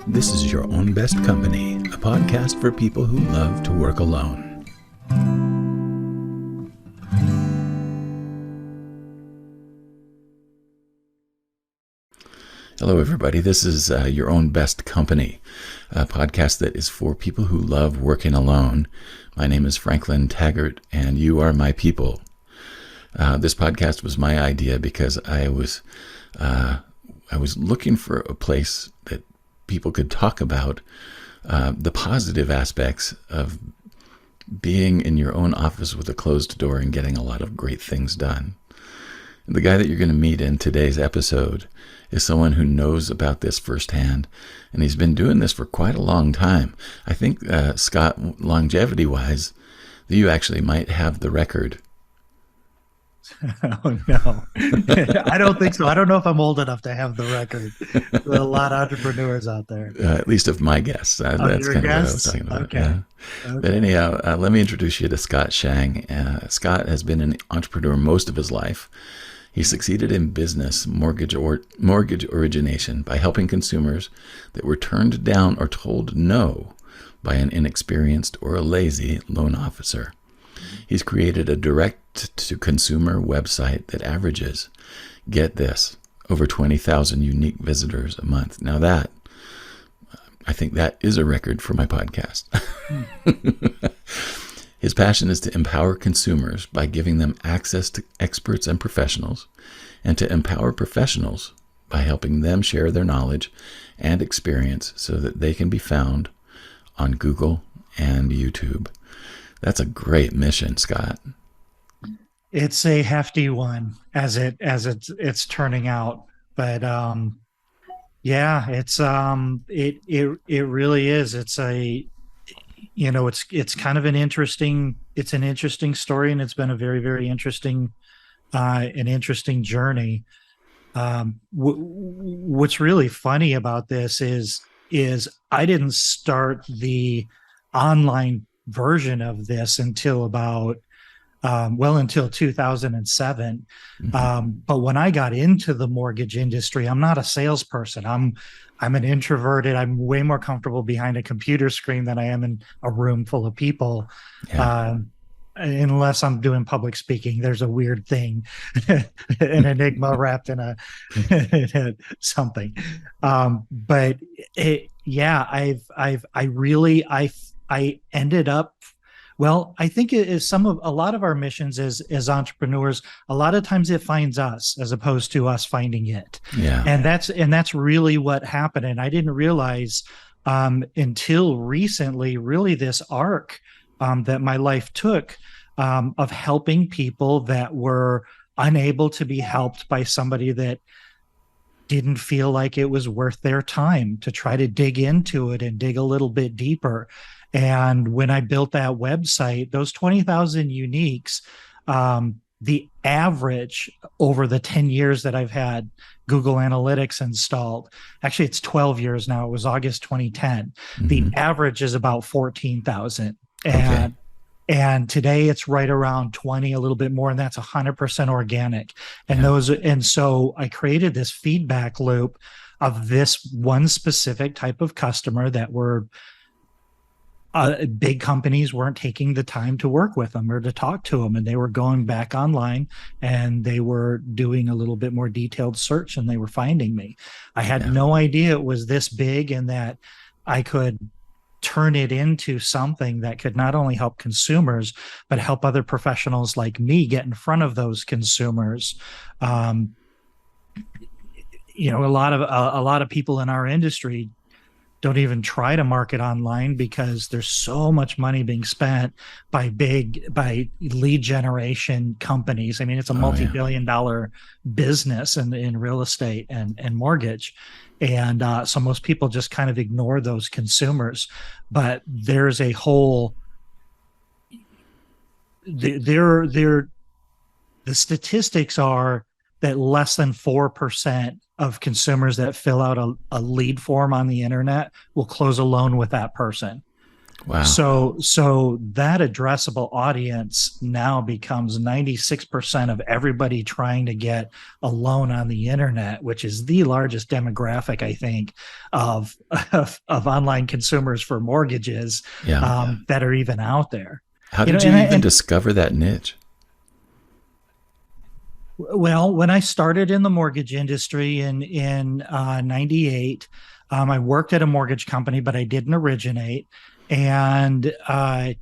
This is Your Own Best Company, a podcast for people who love to work alone. Hello, everybody. This is Your Own Best Company, a podcast that is for people who love working alone. My name is Franklin Taggart, and you are my people. This podcast was my idea because I was looking for a place that people could talk about the positive aspects of being in your own office with a closed door and getting a lot of great things done. And the guy that you're going to meet in today's episode is someone who knows about this firsthand, and he's been doing this for quite a long time. I think, Scott, longevity-wise, that you actually might have the record. Oh, no. I don't think so. I don't know if I'm old enough to have the record. There are a lot of entrepreneurs out there. At least of my guess. That's kind of what I was talking about. Okay. Yeah. Okay. But anyhow, let me introduce you to Scott Schang. Scott has been an entrepreneur most of his life. He succeeded in business mortgage origination by helping consumers that were turned down or told no by an inexperienced or a lazy loan officer. He's created a direct-to-consumer website that averages, get this, over 20,000 unique visitors a month. Now I think that is a record for my podcast. His passion is to empower consumers by giving them access to experts and professionals, and to empower professionals by helping them share their knowledge and experience so that they can be found on Google and YouTube. That's a great mission, Scott. It's a hefty one as it's turning out, but yeah, it really is. It's it's kind of an interesting story, and it's been a very, very interesting journey. What's really funny about this is I didn't start the online version of this until until 2007. Mm-hmm. But when I got into the mortgage industry, I'm not a salesperson. I'm an introverted. I'm way more comfortable behind a computer screen than I am in a room full of people. Yeah. Unless I'm doing public speaking, there's a weird thing, an enigma wrapped in a something. But I ended up, well, I think it is a lot of our missions as entrepreneurs, a lot of times it finds us as opposed to us finding it. Yeah. And that's really what happened. And I didn't realize until recently, really, this arc that my life took of helping people that were unable to be helped by somebody that didn't feel like it was worth their time to try to dig into it and dig a little bit deeper. And when I built that website, those 20,000 uniques, the average over the 10 years that I've had Google Analytics installed, actually it's 12 years now, it was August 2010. Mm-hmm. The average is about 14,000. Okay. And today it's right around 20, a little bit more, and that's 100% organic. And so I created this feedback loop of this one specific type of customer that were big companies weren't taking the time to work with them or to talk to them, and they were going back online and they were doing a little bit more detailed search, and they were finding me. I had no idea it was this big, and that I could turn it into something that could not only help consumers, but help other professionals like me get in front of those consumers. A lot of people in our industry don't even try to market online because there's so much money being spent by lead generation companies. I mean, it's a multi-billion-dollar business in real estate and mortgage. And so most people just kind of ignore those consumers. But there's a whole, the statistics are that less than 4% of consumers that fill out a lead form on the internet will close a loan with that person. Wow. So that addressable audience now becomes 96% of everybody trying to get a loan on the internet, which is the largest demographic, I think, of online consumers for mortgages, Yeah. that are even out there. How You know, did you and even and discover that niche? well, when I started in the mortgage industry in '98, I worked at a mortgage company, but I didn't originate, and I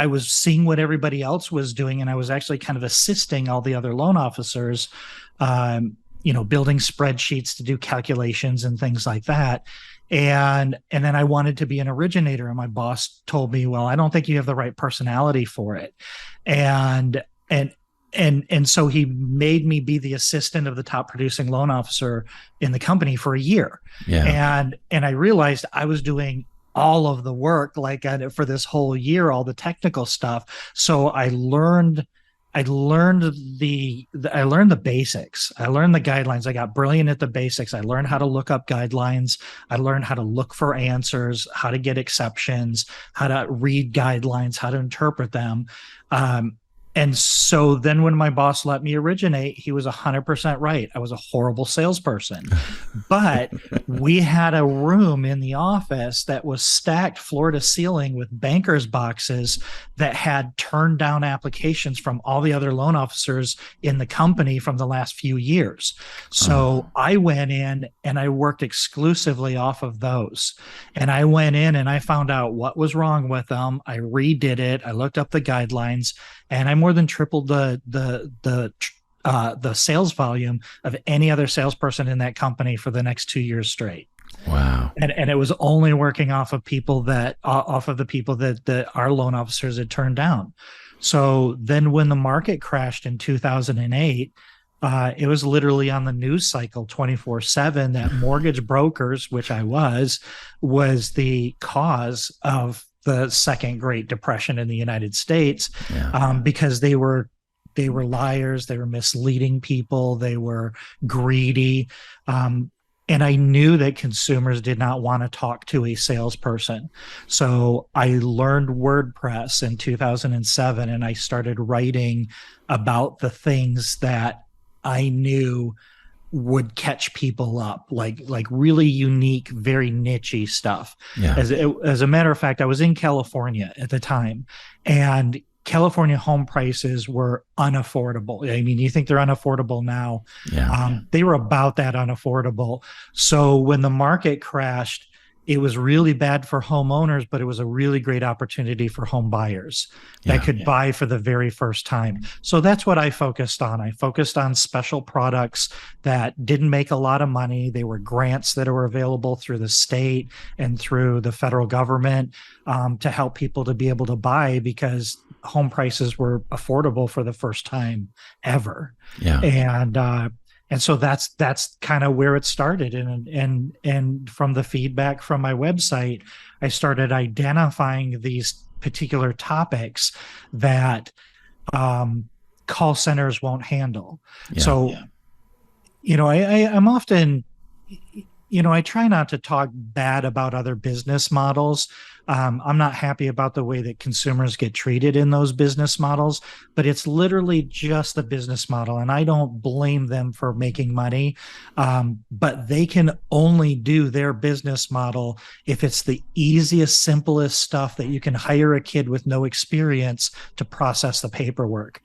was seeing what everybody else was doing, and I was actually kind of assisting all the other loan officers, building spreadsheets to do calculations and things like that. And then I wanted to be an originator, and my boss told me, "Well, I don't think you have the right personality for it," and and and so he made me be the assistant of the top producing loan officer in the company for a year. Yeah. And I realized I was doing all of the work, like for this whole year, all the technical stuff. So I learned the basics. I learned the guidelines. I got brilliant at the basics. I learned how to look up guidelines. I learned how to look for answers, how to get exceptions, how to read guidelines, how to interpret them. And so then when my boss let me originate, he was 100% right. I was a horrible salesperson. But we had a room in the office that was stacked floor to ceiling with bankers boxes that had turned down applications from all the other loan officers in the company from the last few years. So I went in and I worked exclusively off of those. And I went in and I found out what was wrong with them. I redid it. I looked up the guidelines, and I more than tripled the sales volume of any other salesperson in that company for the next 2 years straight. Wow. And it was only working off of the people that our loan officers had turned down. So then when the market crashed in 2008, it was literally on the news cycle 24/7 that mortgage brokers, which I was the cause of the second Great Depression in the United States, Yeah. because they were liars, they were misleading people, they were greedy. And I knew that consumers did not want to talk to a salesperson. So I learned WordPress in 2007, and I started writing about the things that I knew would catch people up, like really unique, very nichey stuff. Yeah. As a matter of fact, I was in California at the time, and California home prices were unaffordable. I mean, you think they're unaffordable now. Yeah. They were about that unaffordable. So when the market crashed, it was really bad for homeowners, but it was a really great opportunity for home buyers that could buy for the very first time. So that's what I focused on. I focused on special products that didn't make a lot of money. They were grants that were available through the state and through the federal government, to help people to be able to buy, because home prices were affordable for the first time ever. Yeah. And so that's kind of where it started. And from the feedback from my website, I started identifying these particular topics that call centers won't handle. Yeah. So, I'm often, I try not to talk bad about other business models. I'm not happy about the way that consumers get treated in those business models, but it's literally just the business model. And I don't blame them for making money. But they can only do their business model if it's the easiest, simplest stuff that you can hire a kid with no experience to process the paperwork.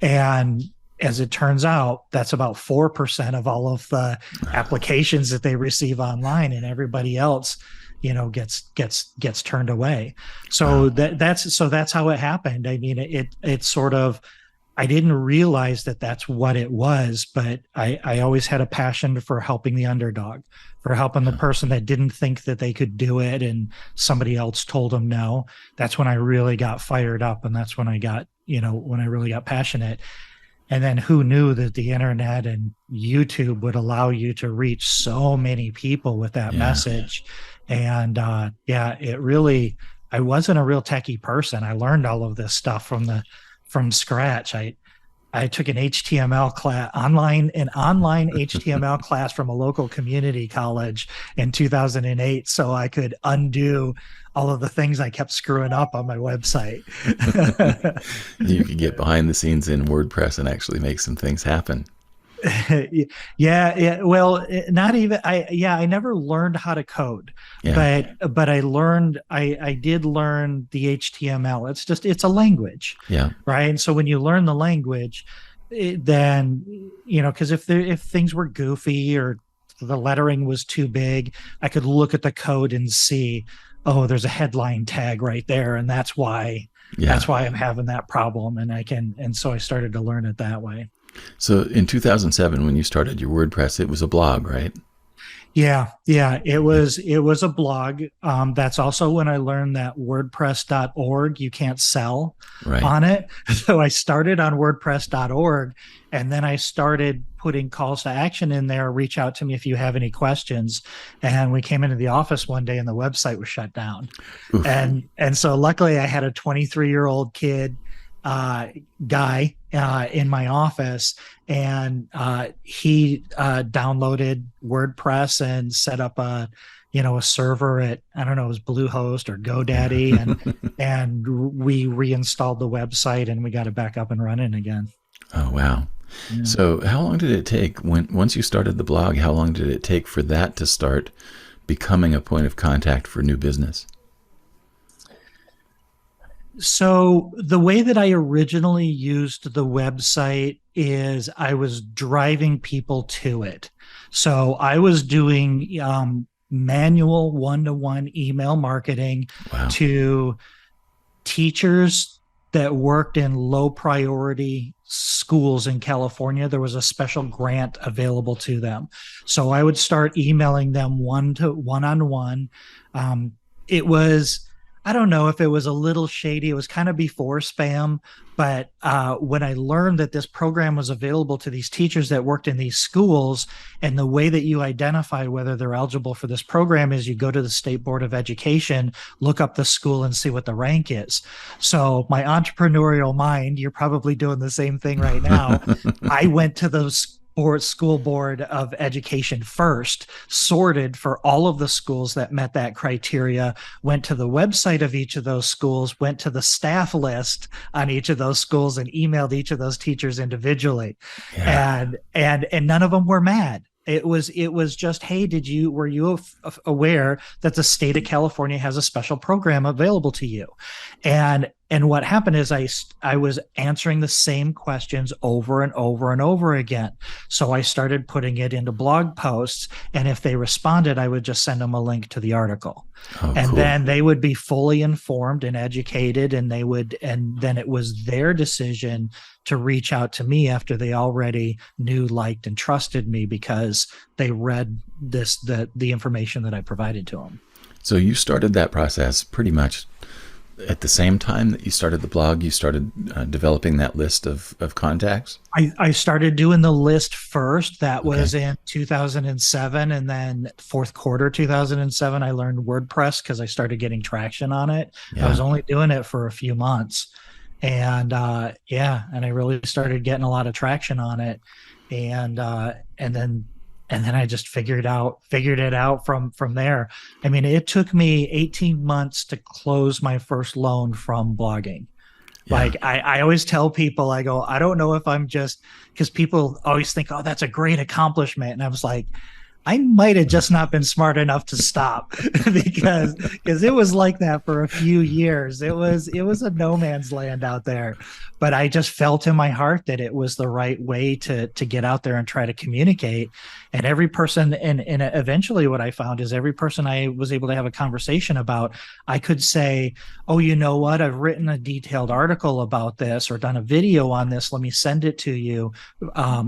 And as it turns out, that's about 4% of all of the applications that they receive online, and everybody else, gets turned away. So that's how it happened. I mean, it sort of, I didn't realize that that's what it was, but I always had a passion for helping the underdog, for helping the person that didn't think that they could do it and somebody else told them no. That's when I really got fired up, and that's when I got, when I really got passionate. And then who knew that the internet and YouTube would allow you to reach so many people with that message. And it really, I wasn't a real techie person. I learned all of this stuff from scratch. I took an HTML class an online HTML class from a local community college in 2008 so I could undo all of the things I kept screwing up on my website. You could get behind the scenes in WordPress and actually make some things happen. Yeah, well, not even I never learned how to code, Yeah. but I did learn the HTML. It's a language, Yeah. right? And so when you learn the language, then because if things were goofy or the lettering was too big, I could look at the code and see, oh, there's a headline tag right there, and Yeah. that's why I'm having that problem, and so I started to learn it that way. So in 2007, when you started your WordPress, it was a blog, right? Yeah, it was a blog. That's also when I learned that WordPress.org you can't sell Right. on it. So I started on WordPress.org, and then I started putting calls to action in there. Reach out to me if you have any questions. And we came into the office one day, and the website was shut down. Oof. And so luckily, I had a 23-year-old kid uh, guy in my office, and he downloaded WordPress and set up a server at, I don't know, it was Bluehost or GoDaddy, and we reinstalled the website and we got it back up and running again. Oh, wow. Yeah. So how long did it take once you started the blog, how long did it take for that to start becoming a point of contact for new business? So the way that I originally used the website is I was driving people to it. So I was doing manual one-to-one email marketing Wow. to teachers that worked in low priority schools in California. There was a special grant available to them. So I would start emailing them one on one. It was, I don't know if it was a little shady. It was kind of before spam. But when I learned that this program was available to these teachers that worked in these schools, and the way that you identify whether they're eligible for this program is you go to the State Board of Education, look up the school, and see what the rank is. So, my entrepreneurial mind, you're probably doing the same thing right now. I went to those school board of education first, sorted for all of the schools that met that criteria, went to the website of each of those schools, went to the staff list on each of those schools, and emailed each of those teachers individually. Yeah. And none of them were mad. It was just, hey, were you aware that the state of California has a special program available to you? And what happened is I was answering the same questions over and over and over again. So I started putting it into blog posts, and if they responded, I would just send them a link to the article. Oh, And cool. then they would be fully informed and educated, and then it was their decision to reach out to me after they already knew, liked, and trusted me because they read the information that I provided to them. So you started that process pretty much at the same time that you started the blog, you started developing that list of contacts? I started doing the list first. That Okay. was in 2007. And then fourth quarter 2007, I learned WordPress because I started getting traction on it. I Yeah. was only doing it for a few months. And yeah, and I really started getting a lot of traction on it. And and then I just figured it out from there. I mean, it took me 18 months to close my first loan from blogging. Yeah. Like I always tell people, I go, I don't know if I'm just, because people always think, oh, that's a great accomplishment. And I was like, I might have just not been smart enough to stop because it was like that for a few years. It was a no man's land out there, but I just felt in my heart that it was the right way to get out there and try to communicate. And every person, and eventually what I found is every person I was able to have a conversation about, I could say, oh, you know what? I've written a detailed article about this or done a video on this. Let me send it to you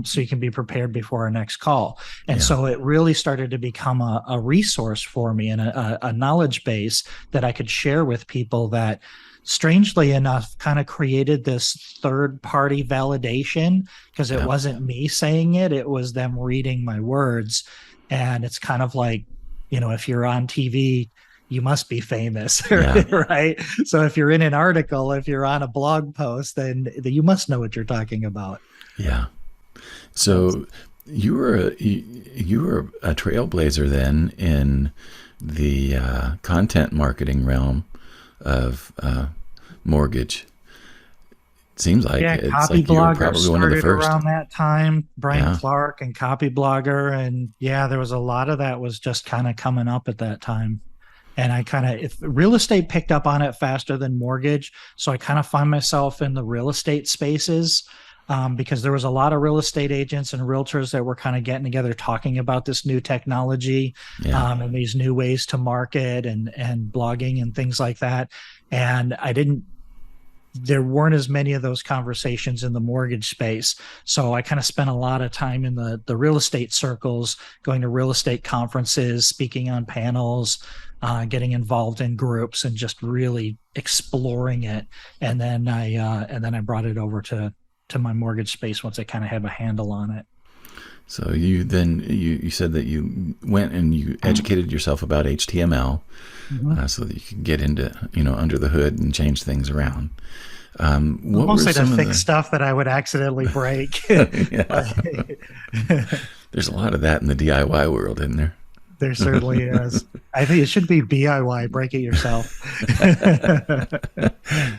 so you can be prepared before our next call. And Yeah. so it really started to become a resource for me and a knowledge base that I could share with people that, strangely enough, kind of created this third party validation because it Yeah. wasn't me saying it, it was them reading my words. And it's kind of like, if you're on TV, you must be famous, Yeah. right? So if you're in an article, if you're on a blog post, then you must know what you're talking about. Yeah. That's, So you were a trailblazer then in the content marketing realm of mortgage. Seems like yeah, it's Copy like you were Blogger probably one of the started first. around that time. Brian Yeah. Clark and Copy Blogger, and yeah, there was a lot of that was just kind of coming up at that time. And I kind of, if real estate picked up on it faster than mortgage, so I kind of find myself in the real estate spaces, because there was a lot of real estate agents and realtors that were kind of getting together talking about this new technology, Yeah. and these new ways to market and blogging and things like that. And I didn't there weren't as many of those conversations in the mortgage space. So I kind of spent a lot of time in the real estate circles, going to real estate conferences, speaking on panels, getting involved in groups, and just really exploring it. And then I brought it over to my mortgage space once I kind of have a handle on it. So you said that you went and you educated yourself about HTML, Mm-hmm. so that you could get into under the hood and change things around. What were Mostly to some of fix the stuff that I would accidentally break. yeah? But There's a lot of that in the DIY world, isn't there? there certainly is. I think it should be BIY, break it yourself.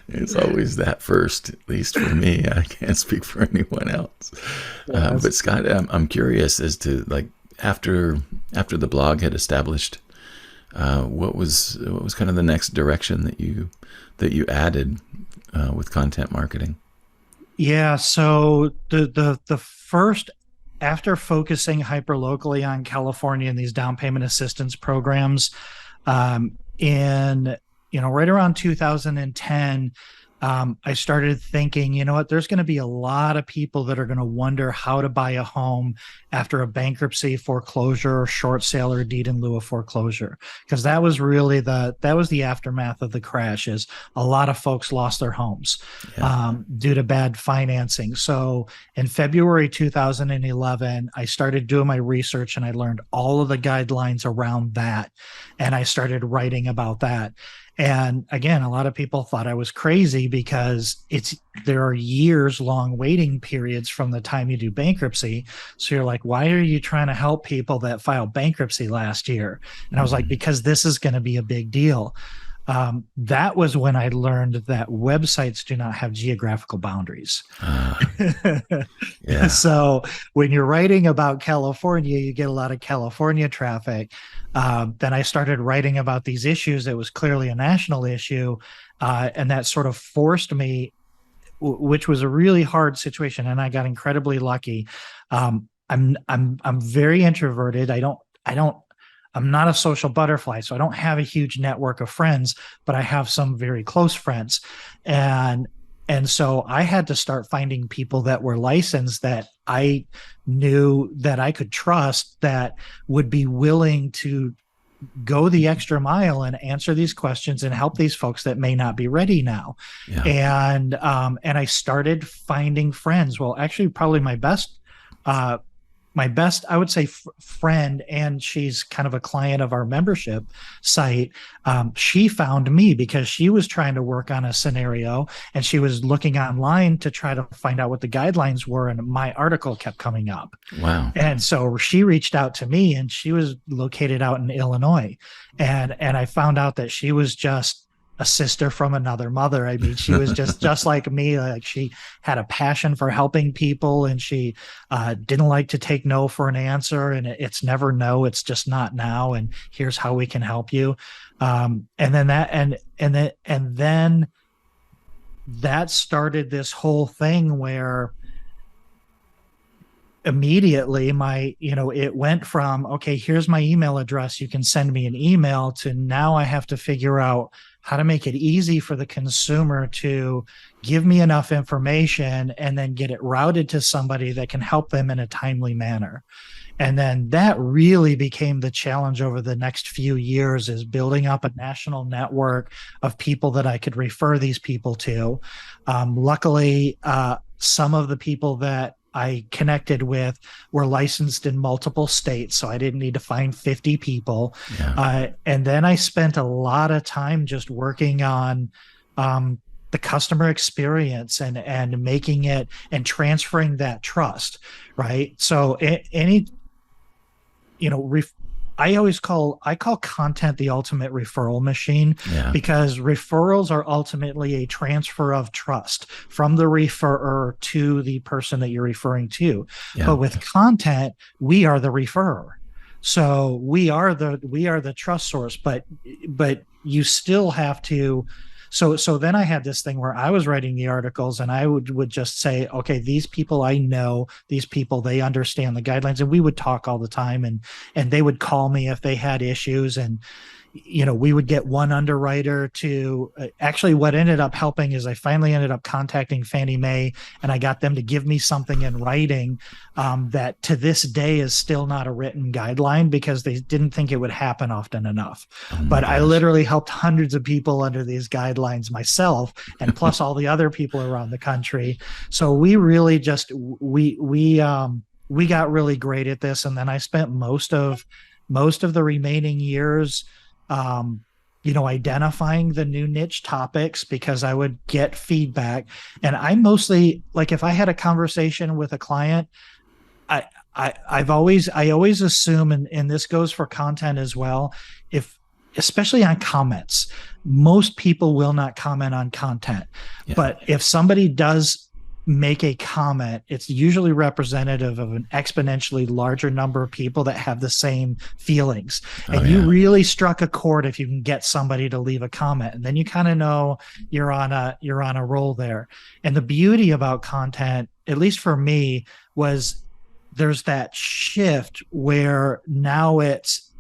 It's always that first, at least for me. I can't speak for anyone else. Yes. But Scott, I'm curious as to like after the blog had established, what was kind of the next direction that you added with content marketing? Yeah, so the first, after focusing hyper locally on California and these down payment assistance programs, in right around 2010, I started thinking, you know what, there's going to be a lot of people that are going to wonder how to buy a home after a bankruptcy, foreclosure, or short sale, or deed in lieu of foreclosure, because that was really the aftermath of the crash. Is a lot of folks lost their homes, Yeah. due to bad financing. So in February 2011, I started doing my research and I learned all of the guidelines around that, and I started writing about that. And again, a lot of people thought I was crazy because there are years long waiting periods from the time you do bankruptcy. So you're like, why are you trying to help people that filed bankruptcy last year? And I was like, Hmm. because this is going to be a big deal. That was when I learned that websites do not have geographical boundaries. Uh, yeah. So when you're writing about California, you get a lot of California traffic. Then I started writing about these issues. It was clearly a national issue, and that sort of forced me, which was a really hard situation. And I got incredibly lucky. I'm very introverted. I'm not a social butterfly, so I don't have a huge network of friends, but I have some very close friends. And and so I had to start finding people that were licensed, that I knew that I could trust, that would be willing to go the extra mile and answer these questions and help these folks that may not be ready now. Yeah. And I started finding friends. Well, actually, probably uh, my best, I would say, friend, and she's kind of a client of our membership site. She found me because she was trying to work on a scenario, and she was looking online to try to find out what the guidelines were, and my article kept coming up. Wow. And so she reached out to me, and she was located out in Illinois. And I found out that she was just a sister from another mother. I mean, she was just like me. Like, she had a passion for helping people, and she didn't like to take no for an answer. And it's never no, it's just not now. And here's how we can help you. And then that started this whole thing where immediately it went from, okay, here's my email address, you can send me an email, to now I have to figure out how to make it easy for the consumer to give me enough information and then get it routed to somebody that can help them in a timely manner. And then that really became the challenge over the next few years, is building up a national network of people that I could refer these people to. Luckily, some of the people that I connected with were licensed in multiple states, so I didn't need to find 50 people. Yeah. And then I spent a lot of time just working on the customer experience and making it and transferring that trust, right? So any, you know, I call content the ultimate referral machine, Yeah. because referrals are ultimately a transfer of trust from the referrer to the person that you're referring to. Yeah. But with content, we are the referrer. So we are the trust source, but you still have to. So then I had this thing where I was writing the articles, and I would just say, okay, these people I know, these people, they understand the guidelines, and we would talk all the time, and they would call me if they had issues. And we would get one underwriter to actually, what ended up helping is I finally ended up contacting Fannie Mae, and I got them to give me something in writing that to this day is still not a written guideline, because they didn't think it would happen often enough. Oh my But I gosh. literally helped hundreds of people under these guidelines myself, and plus all the other people around the country. So we really just we got really great at this. And then I spent most of the remaining years identifying the new niche topics, because I would get feedback. And I mostly, like, if I had a conversation with a client, I always assume, and this goes for content as well, if especially on comments, most people will not comment on content. Yeah. But if somebody does make a comment, it's usually representative of an exponentially larger number of people that have the same feelings. Oh, And you yeah. really struck a chord if you can get somebody to leave a comment, and then you kind of know you're on a roll there. And the beauty about content, at least for me, was there's that shift where now it's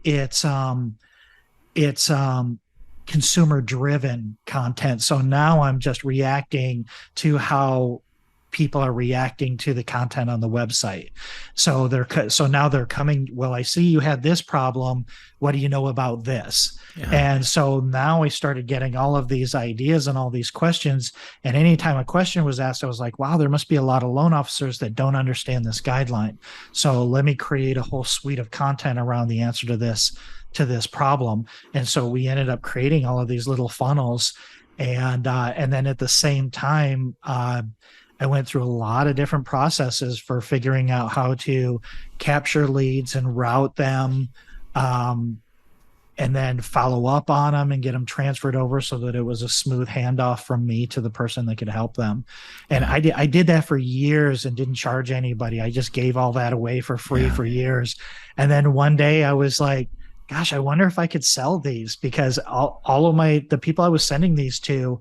consumer driven content. So now I'm just reacting to how people are reacting to the content on the website. So now they're coming, well, I see you had this problem, what do you know about this? Yeah. And so now I started getting all of these ideas and all these questions, and anytime a question was asked, I was like, wow, there must be a lot of loan officers that don't understand this guideline, so let me create a whole suite of content around the answer to this problem. And so we ended up creating all of these little funnels. And then at the same time, I went through a lot of different processes for figuring out how to capture leads and route them, and then follow up on them and get them transferred over so that it was a smooth handoff from me to the person that could help them. And I did that for years and didn't charge anybody. I just gave all that away for free for years. And then one day I was like, gosh, I wonder if I could sell these, because all of the people I was sending these to,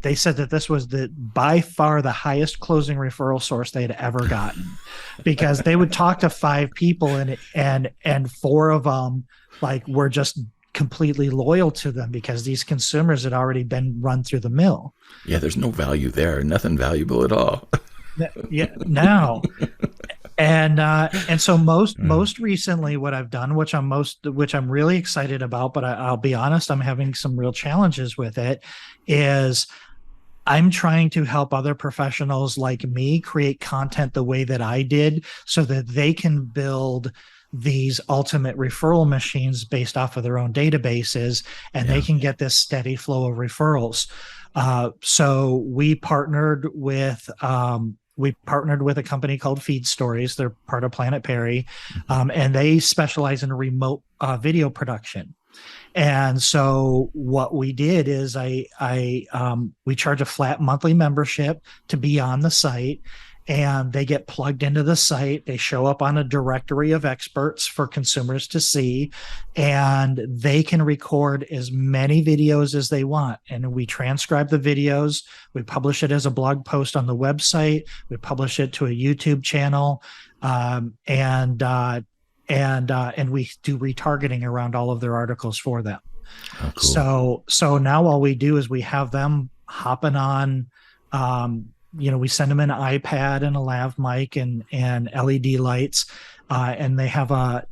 they said that this was by far the highest closing referral source they had ever gotten, because they would talk to 5 people and 4 of them were just completely loyal to them, because these consumers had already been run through the mill. Yeah. There's no value there. Nothing valuable at all. Yeah, now. And so most recently, what I've done, which I'm really excited about, but I'll be honest, I'm having some real challenges with it, is I'm trying to help other professionals like me create content the way that I did, so that they can build these ultimate referral machines based off of their own databases, and they can get this steady flow of referrals. So we partnered with a company called Feed Stories. They're part of Planet Perry, and they specialize in remote video production. And so what we did is we charge a flat monthly membership to be on the site, and they get plugged into the site. They show up on a directory of experts for consumers to see, and they can record as many videos as they want. And we transcribe the videos. We publish it as a blog post on the website. We publish it to a YouTube channel, and we do retargeting around all of their articles for them. Oh, cool. So now all we do is we have them hopping on. We send them an iPad and a lav mic and LED lights, and they have a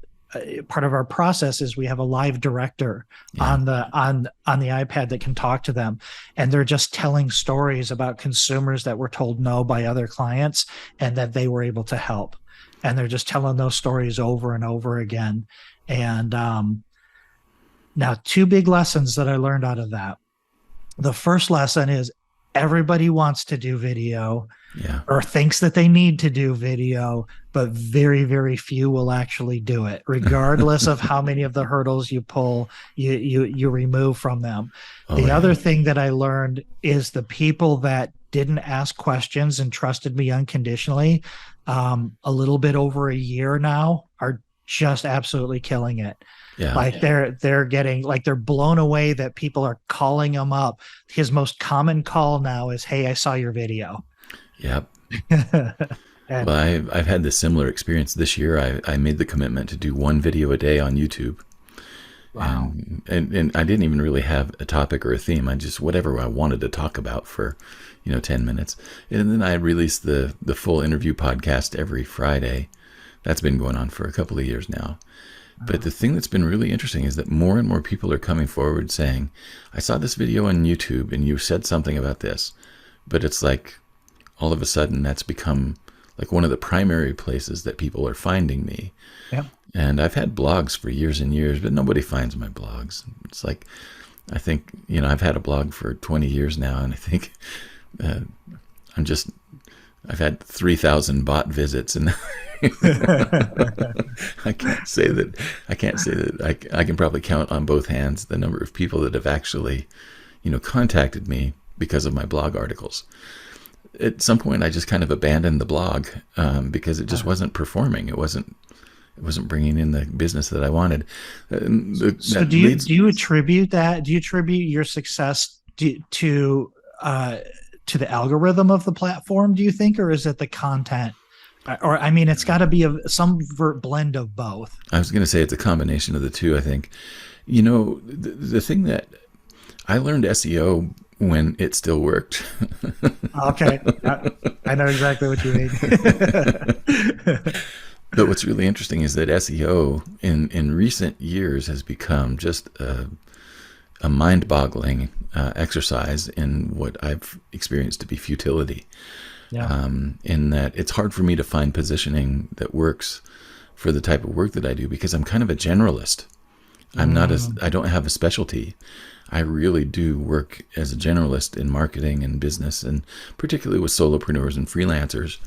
part of our process is we have a live director Yeah. on the iPad that can talk to them, and they're just telling stories about consumers that were told no by other clients and that they were able to help, and they're just telling those stories over and over again. And now, two big lessons that I learned out of that. The first lesson is everybody wants to do video Yeah. or thinks that they need to do video, but very, very few will actually do it, regardless of how many of the hurdles you pull, you remove from them. Oh The yeah. other thing that I learned is the people that didn't ask questions and trusted me unconditionally, a little bit over a year now, are just absolutely killing it. Yeah. Like they're getting, like, they're blown away that people are calling him up. His most common call now is, "Hey, I saw your video." Yep. And Well, I've had this similar experience this year. I made the commitment to do one video a day on YouTube. wow. And I didn't even really have a topic or a theme. I just, whatever I wanted to talk about for, 10 minutes. And then I released the full interview podcast every Friday. That's been going on for a couple of years now. But the thing that's been really interesting is that more and more people are coming forward saying, I saw this video on YouTube and you said something about this. But it's like all of a sudden that's become like one of the primary places that people are finding me. Yep. And I've had blogs for years and years, but nobody finds my blogs. It's like, I think, I've had a blog for 20 years now, and I think I've had 3,000 bot visits, and I can't say that I can probably count on both hands the number of people that have actually, contacted me because of my blog articles. At some point, I just kind of abandoned the blog because it just wasn't performing. It wasn't bringing in the business that I wanted. So do you attribute that? Do you attribute your success to the algorithm of the platform, do you think, or is it the content? Or, I mean, it's got to be some blend of both. I was going to say it's a combination of the two, I think. The thing that I learned SEO when it still worked. Okay. I know exactly what you mean. But what's really interesting is that SEO in recent years has become just a mind-boggling exercise in what I've experienced to be futility. Yeah. In that it's hard for me to find positioning that works for the type of work that I do because I'm kind of a generalist. I don't have a specialty. I really do work as a generalist in marketing and business, and particularly with solopreneurs and freelancers.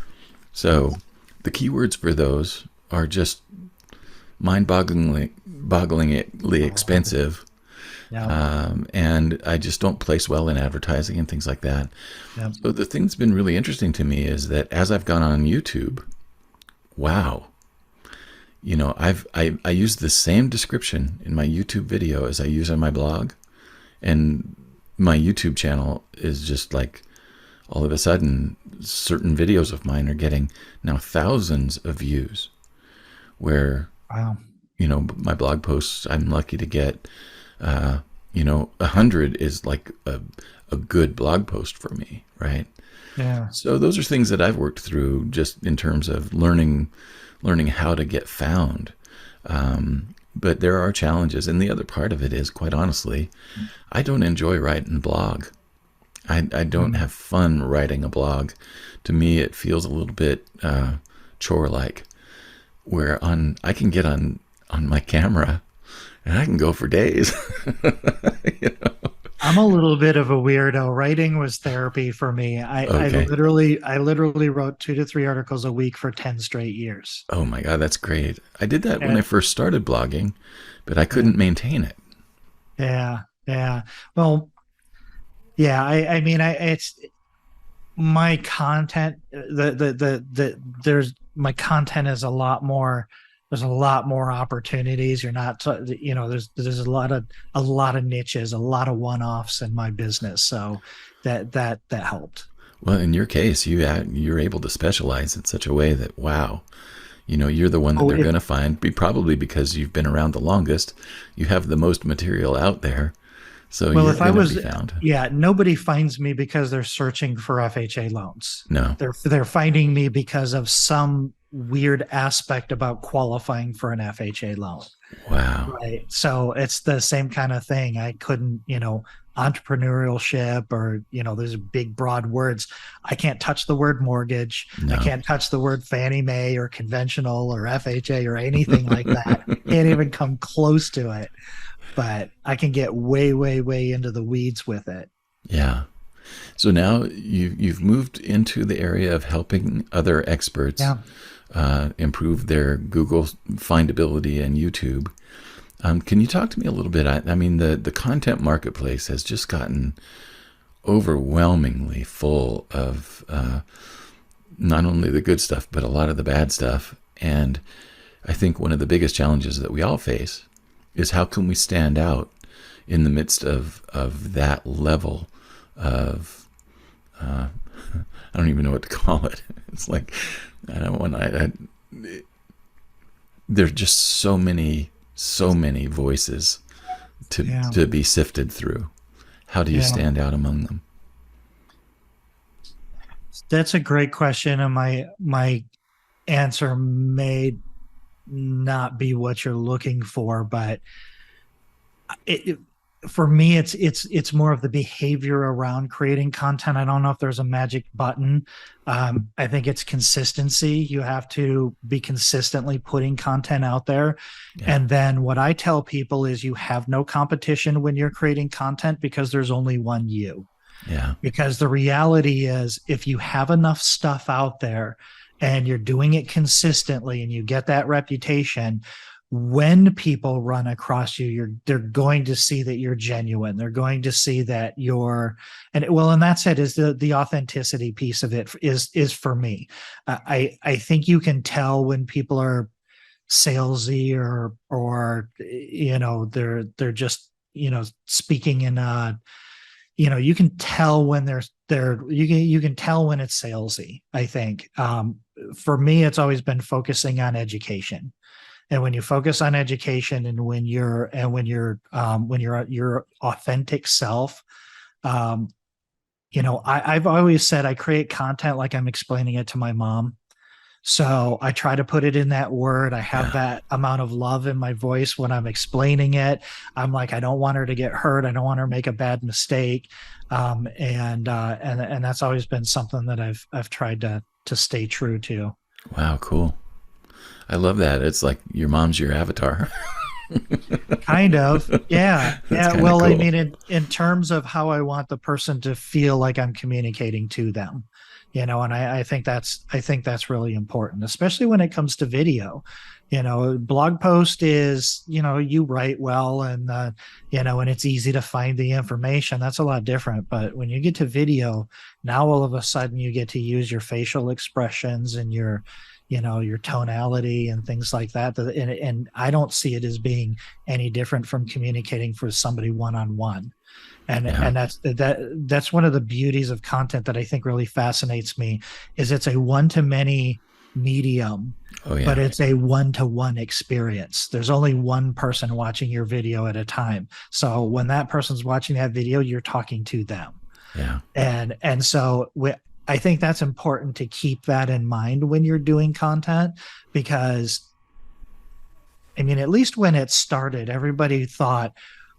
So the keywords for those are just mind-bogglingly expensive. Yeah. And I just don't place well in advertising and things like that. Yeah. So the thing that's been really interesting to me is that as I've gone on YouTube, wow, I use the same description in my YouTube video as I use on my blog, and my YouTube channel is just like, all of a sudden, certain videos of mine are getting now thousands of views, where, Wow. my blog posts, I'm lucky to get, 100 is like a good blog post for me, right? Yeah. So those are things that I've worked through just in terms of learning how to get found. But there are challenges. And the other part of it is, quite honestly, I don't enjoy writing a blog. I don't have fun writing a blog. To me, it feels a little bit chore-like, where I can get on my camera and I can go for days. I'm a little bit of a weirdo. Writing was therapy for me. Okay. I literally wrote 2 to 3 articles a week for 10 straight years. Oh my God, that's great. I did that when And I first started blogging, but I couldn't maintain it. yeah, yeah. Well, yeah, I mean, it's my content, there's my content is a lot more, there's a lot more opportunities. You're not, there's a lot of niches, a lot of one-offs in my business. So that helped. Well, in your case, you're able to specialize in such a way that, wow, you're the one that they're going to find, probably because you've been around the longest. You have the most material out there. So well, you're if I going to was, be found. yeah, nobody finds me because they're searching for FHA loans. No. They're finding me because of some weird aspect about qualifying for an FHA loan. Wow. Right. So it's the same kind of thing. I couldn't, entrepreneurship or, those big, broad words. I can't touch the word mortgage. I No. can't touch the word Fannie Mae or conventional or FHA or anything like that. Can't even come close to it. But I can get way, way, way into the weeds with it. Yeah. So now you've moved into the area of helping other experts Yeah. improve their Google findability and YouTube. Can you talk to me a little bit? I mean, the content marketplace has just gotten overwhelmingly full of not only the good stuff, but a lot of the bad stuff. And I think one of the biggest challenges that we all face is how can we stand out in the midst of that level of I don't even know what to call it. It's like I don't want there's just so many voices Yeah. to be sifted through. How do you Yeah. stand out among them? That's a great question. And my answer may not be what you're looking for, but it for me it's more of the behavior around creating content. I don't know if there's a magic button. I think it's consistency. You have to be consistently putting content out there. Yeah, And then what I tell people is you have no competition when you're creating content because there's only one you. yeah, Because the reality is, if you have enough stuff out there and you're doing it consistently and you get that reputation, when people run across you, they're going to see that you're genuine. They're going to see that and that's it. Is the authenticity piece of it is for me. I think you can tell when people are salesy or they're just speaking in you can tell when you can tell when it's salesy. I think for me it's always been focusing on education. And when you focus on education and when you're your authentic self, um, I've always said I create content like I'm explaining it to my mom. So I try to put it in that word. I have yeah, that amount of love in my voice when I'm explaining it. I'm like, I don't want her to get hurt. I don't want her to make a bad mistake. And that's always been something that I've tried to stay true to. wow, cool. I love that. It's like your mom's your avatar. Kind of. Yeah. That's Yeah. kind of Well, I cool. mean, in terms of how I want the person to feel like I'm communicating to them, and I think that's really important, especially when it comes to video. Blog post is, you write well and it's easy to find the information. That's a lot different. But when you get to video, now all of a sudden you get to use your facial expressions and your tonality and things like that. And I don't see it as being any different from communicating for somebody one-on-one. Yeah. And that's one of the beauties of content that I think really fascinates me is it's a one-to-many medium, Oh but yeah. it's a one-to-one experience. There's only one person watching your video at a time. So when that person's watching that video, you're talking to them. Yeah. And so I think that's important to keep that in mind when you're doing content, because I mean, at least when it started, everybody thought,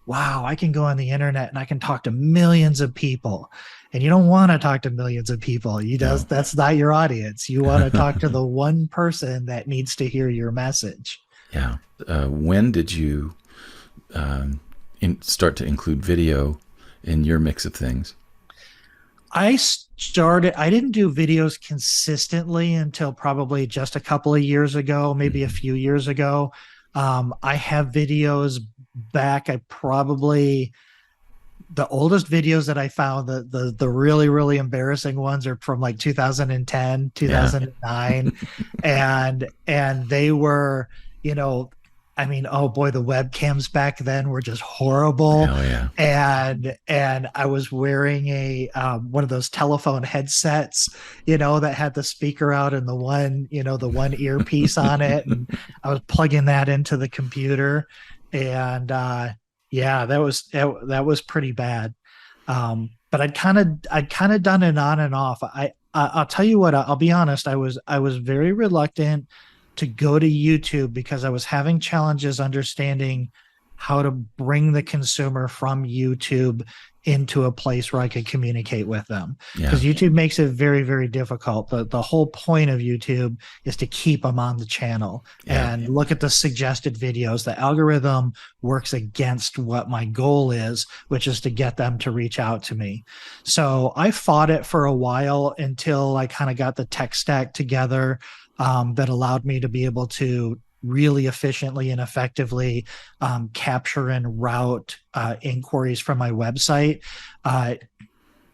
wow, I can go on the internet and I can talk to millions of people. And you don't want to talk to millions of people. No. That's not your audience. You want to talk to the one person that needs to hear your message. Yeah. When did you start to include video in your mix of things? I didn't do videos consistently until probably just a couple of years ago, maybe a Mhm. few years ago. I have videos back. The oldest videos that I found, the really, really embarrassing ones are from like 2010, Yeah. 2009. And they were, you know, I mean, oh boy, the webcams back then were just horrible. Oh yeah. And I was wearing a one of those telephone headsets, that had the speaker out and the one earpiece on it, and I was plugging that into the computer, and yeah, that was pretty bad. But I'd kind of done it on and off. I'll tell you what, I'll be honest. I was very reluctant to go to YouTube because I was having challenges understanding how to bring the consumer from YouTube into a place where I could communicate with them. Yeah. Because YouTube makes it very, very difficult. The whole point of YouTube is to keep them on the channel Yeah. and look at the suggested videos. The algorithm works against what my goal is, which is to get them to reach out to me. So I fought it for a while until I kind of got the tech stack together, that allowed me to be able to really efficiently and effectively capture and route inquiries from my website. Uh,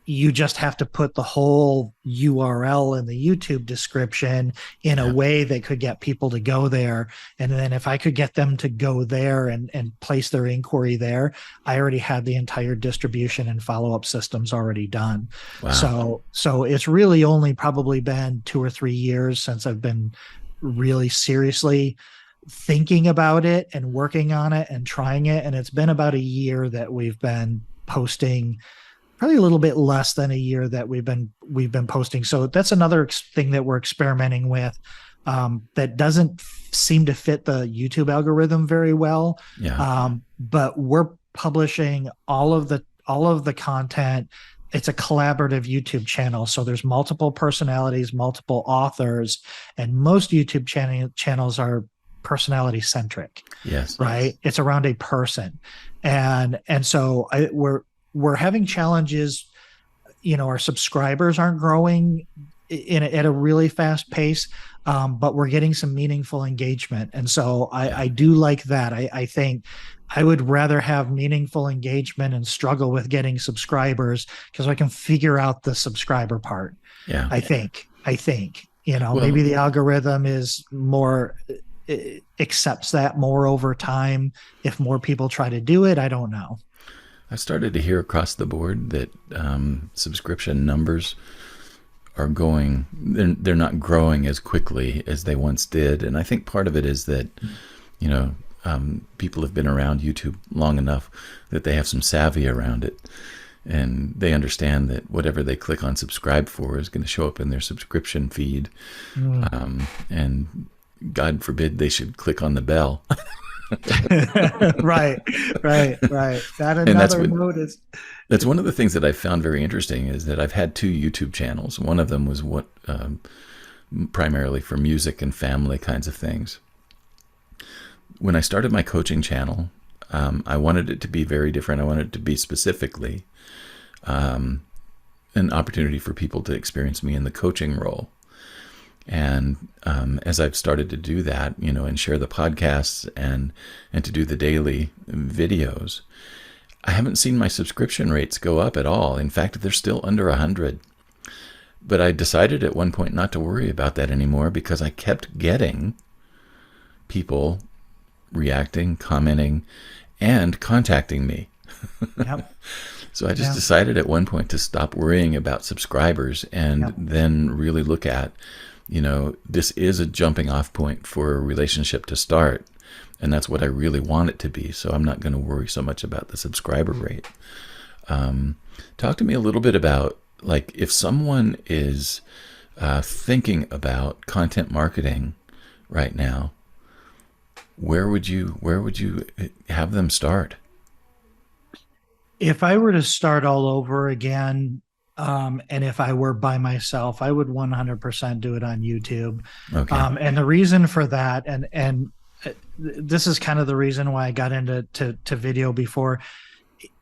you just have to put the whole URL in the YouTube description in a Yeah. way that could get people to go there. And then if I could get them to go there and place their inquiry there, I already had the entire distribution and follow-up systems already done. Wow. So it's really only probably been 2 or 3 years since I've been really seriously thinking about it and working on it and trying it. And it's been about a year that we've been posting, probably a little bit less than a year that we've been posting. So that's another thing that we're experimenting with, that doesn't seem to fit the YouTube algorithm very well. Yeah. But we're publishing all of the content. It's a collaborative YouTube channel. So there's multiple personalities, multiple authors, and most YouTube channels are personality centric, Yes. right? It's around a person. And so we're having challenges. Our subscribers aren't growing at a really fast pace, but we're getting some meaningful engagement. And so I do like that. I think I would rather have meaningful engagement and struggle with getting subscribers because I can figure out the subscriber part. Yeah. I think, Well, maybe the algorithm is more, accepts that more over time. If more people try to do it, I don't know. I started to hear across the board that subscription numbers are they're not growing as quickly as they once did. And I think part of it is that, people have been around YouTube long enough that they have some savvy around it. And they understand that whatever they click on subscribe for is going to show up in their subscription feed. And God forbid they should click on the bell. Right. That And another note is. that's one of the things that I found very interesting is that I've had two YouTube channels. One of them was primarily for music and family kinds of things. When I started my coaching channel, I wanted it to be very different. I wanted it to be specifically an opportunity for people to experience me in the coaching role. And as I've started to do that, and share the podcasts and to do the daily videos, I haven't seen my subscription rates go up at all. In fact, they're still under 100. But I decided at one point not to worry about that anymore because I kept getting people reacting, commenting, and contacting me. Yep. So I just decided at one point to stop worrying about subscribers and then really look at, this is a jumping off point for a relationship to start. And that's what I really want it to be. So I'm not going to worry so much about the subscriber rate. Talk to me a little bit about, like, if someone is thinking about content marketing right now, where would you have them start? If I were to start all over again, and if I were by myself, I would 100% do it on YouTube. Okay. And the reason for that, and this is kind of the reason why I got into video before,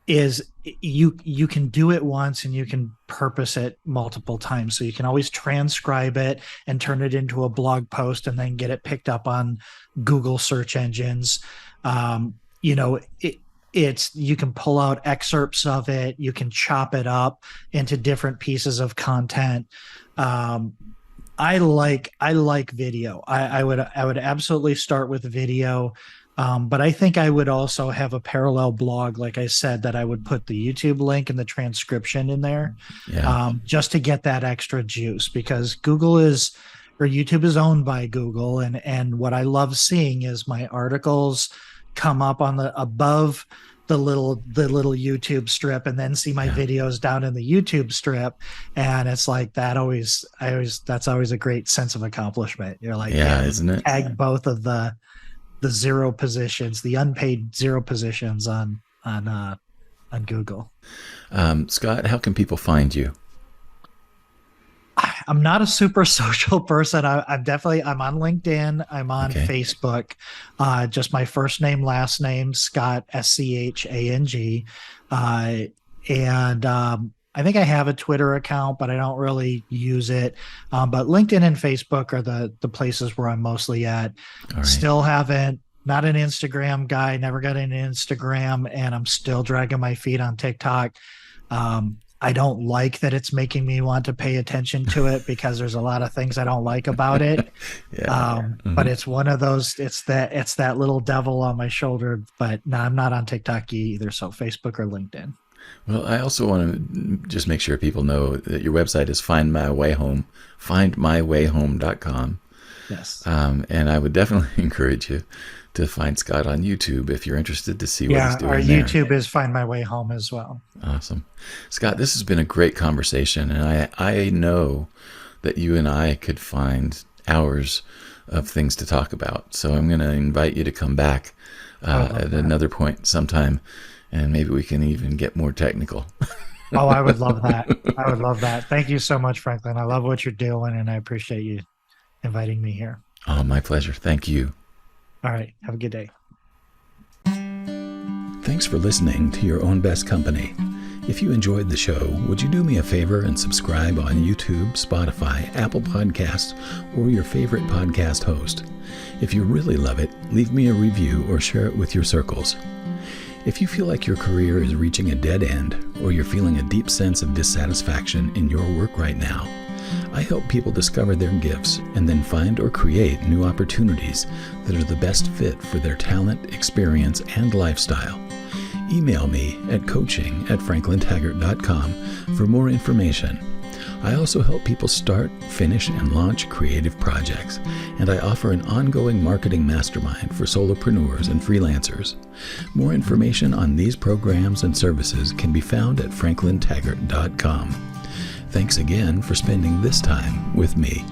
is you can do it once and you can purpose it multiple times. So you can always transcribe it and turn it into a blog post and then get it picked up on Google search engines. You can pull out excerpts of it. You can chop it up into different pieces of content. I like video. I would absolutely start with video. But I think I would also have a parallel blog, like I said, that I would put the YouTube link and the transcription in there, just to get that extra juice, because YouTube is owned by Google. And what I love seeing is my articles come up above the little YouTube strip and then see my videos down in the YouTube strip. And it's like that's always a great sense of accomplishment. You're like, isn't it? Tag both of the zero positions, the unpaid zero positions on Google. Scott, how can people find you? I'm not a super social person. I'm on LinkedIn. I'm on Facebook. Just my first name, last name, Scott, Schang. And I think I have a Twitter account, but I don't really use it. But LinkedIn and Facebook are the places where I'm mostly at. Right. Still not an Instagram guy, never got an Instagram, and I'm still dragging my feet on TikTok. I don't like that it's making me want to pay attention to it because there's a lot of things I don't like about it. But it's one of those, it's that little devil on my shoulder. But no, I'm not on TikTok either. So Facebook or LinkedIn. Well, I also want to just make sure people know that your website is findmywayhome.com. Yes. And I would definitely encourage you to find Scott on YouTube if you're interested to see what he's doing. Our there. YouTube is Find My Way Home as well. Awesome. Scott, this has been a great conversation, and I know that you and I could find hours of things to talk about. So I'm going to invite you to come back at another point sometime, and maybe we can even get more technical. Oh, I would love that. I would love that. Thank you so much, Franklin. I love what you're doing, and I appreciate you inviting me here. Oh, my pleasure. Thank you. All right. Have a good day. Thanks for listening to Your Own Best Company. If you enjoyed the show, would you do me a favor and subscribe on YouTube, Spotify, Apple Podcasts, or your favorite podcast host? If you really love it, leave me a review or share it with your circles. If you feel like your career is reaching a dead end, or you're feeling a deep sense of dissatisfaction in your work right now, I help people discover their gifts and then find or create new opportunities that are the best fit for their talent, experience, and lifestyle. Email me at coaching@franklintaggart.com for more information. I also help people start, finish, and launch creative projects, and I offer an ongoing marketing mastermind for solopreneurs and freelancers. More information on these programs and services can be found at franklintaggart.com. Thanks again for spending this time with me.